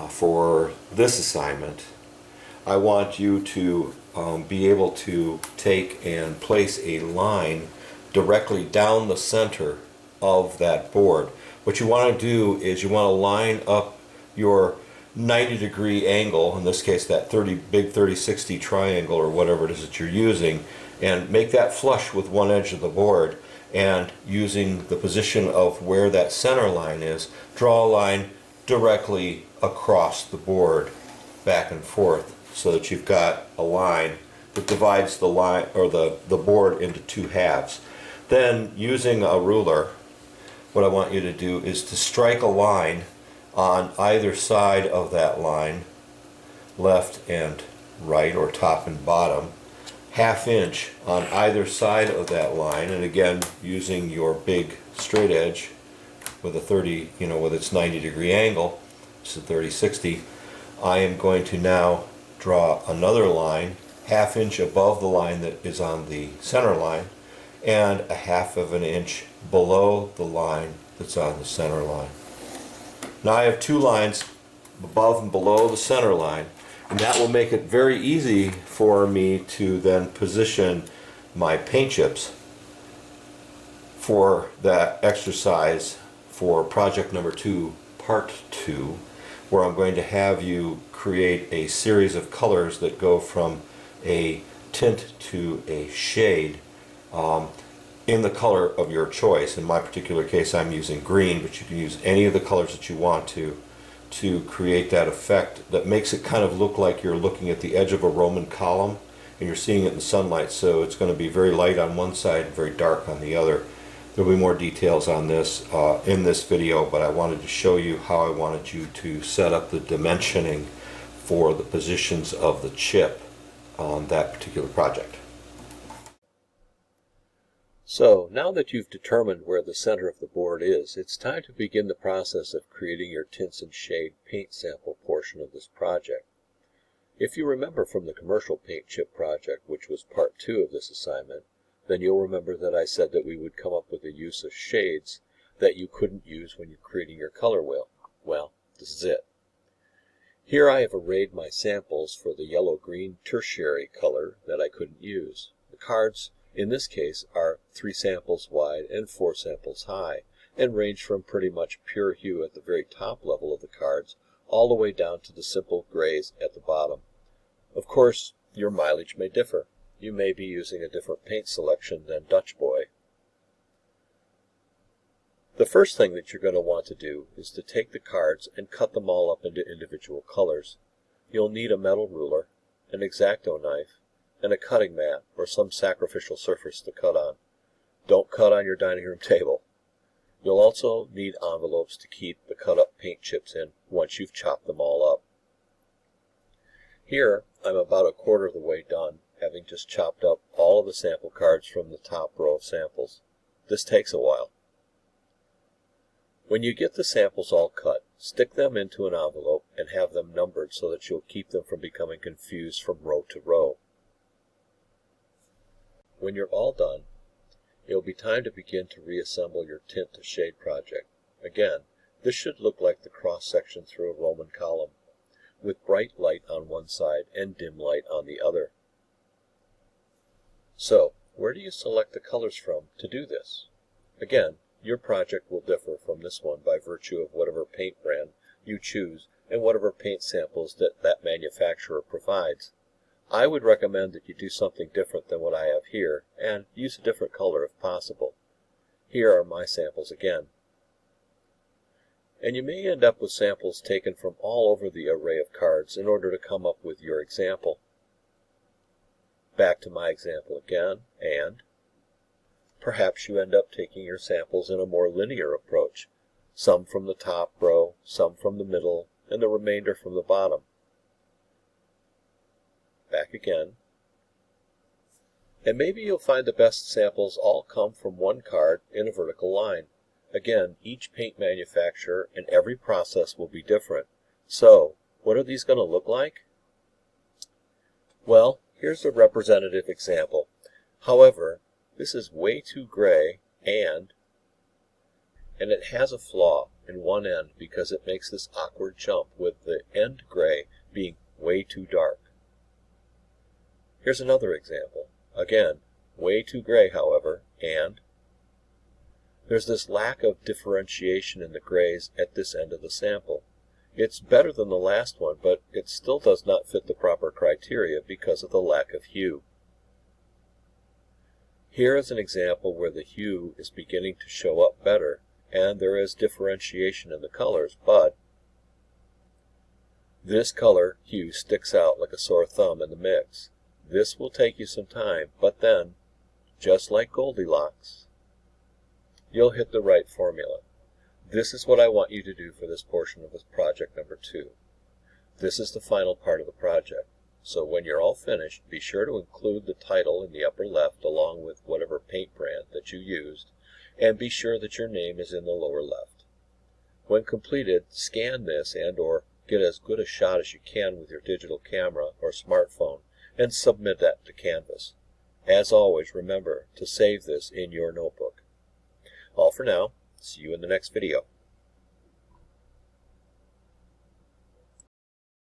for this assignment, I want you to be able to take and place a line directly down the center of that board. What you want to do is you want to line up your 90-degree angle, in this case that big 30-60 triangle or whatever it is that you're using, and make that flush with one edge of the board, and using the position of where that center line is, draw a line directly across the board back and forth so that you've got a line that divides the line or the board into two halves. Then using a ruler, what I want you to do is to strike a line on either side of that line, left and right or top and bottom, ½ on either side of that line, and again using your big straight edge with a 30, with its 90-degree angle, it's a 30-60, I am going to now draw another line ½ above the line that is on the center line and a ½ inch below the line that's on the center line. Now I have two lines above and below the center line, and that will make it very easy for me to then position my paint chips for that exercise for project number 2, part 2, where I'm going to have you create a series of colors that go from a tint to a shade in the color of your choice. In my particular case, I'm using green, but you can use any of the colors that you want to create that effect that makes it kind of look like you're looking at the edge of a Roman column and you're seeing it in sunlight. So it's going to be very light on one side, very dark on the other. There'll be more details on this in this video, but I wanted to show you how I wanted you to set up the dimensioning for the positions of the chip on that particular project. So now that you've determined where the center of the board is, it's time to begin the process of creating your tints and shade paint sample portion of this project. If you remember from the commercial paint chip project, which was part 2 of this assignment, then you'll remember that I said that we would come up with a use of shades that you couldn't use when you're creating your color wheel. Well, this is it. Here I have arrayed my samples for the yellow-green tertiary color that I couldn't use. The cards in this case are 3 samples wide and 4 samples high, and range from pretty much pure hue at the very top level of the cards all the way down to the simple grays at the bottom. Of course, your mileage may differ. You may be using a different paint selection than Dutch Boy. The first thing that you're going to want to do is to take the cards and cut them all up into individual colors. You'll need a metal ruler, an X-Acto knife, and a cutting mat or some sacrificial surface to cut on. Don't cut on your dining room table. You'll also need envelopes to keep the cut up paint chips in once you've chopped them all up. Here I'm about 1/4 of the way done, having just chopped up all of the sample cards from the top row of samples. This takes a while. When you get the samples all cut, stick them into an envelope and have them numbered so that you'll keep them from becoming confused from row to row. When you're all done, it'll be time to begin to reassemble your tint to shade project. Again, this should look like the cross-section through a Roman column, with bright light on one side and dim light on the other. So, where do you select the colors from to do this? Again, your project will differ from this one by virtue of whatever paint brand you choose and whatever paint samples that manufacturer provides. I would recommend that you do something different than what I have here and use a different color if possible. Here are my samples again. And you may end up with samples taken from all over the array of cards in order to come up with your example. Back to my example again, and perhaps you end up taking your samples in a more linear approach, some from the top row, some from the middle, and the remainder from the bottom. Back again. And maybe you'll find the best samples all come from one card in a vertical line. Again, each paint manufacturer and every process will be different. So, what are these going to look like? Well, here's a representative example. However, this is way too gray and it has a flaw. in one end because it makes this awkward jump with the end gray being way too dark. Here's another example. Again, way too gray, however, and there's this lack of differentiation in the grays at this end of the sample. It's better than the last one, but it still does not fit the proper criteria because of the lack of hue. Here is an example where the hue is beginning to show up better, and there is differentiation in the colors, but this color hue sticks out like a sore thumb in the mix. This will take you some time, but then, just like Goldilocks, you'll hit the right formula. This is what I want you to do for this portion of this project number 2. This is the final part of the project. So when you're all finished, be sure to include the title in the upper left along with whatever paint brand that you used, and be sure that your name is in the lower left. When completed, scan this and/or get as good a shot as you can with your digital camera or smartphone and submit that to Canvas. As always, remember to save this in your notebook. All for now. See you in the next video.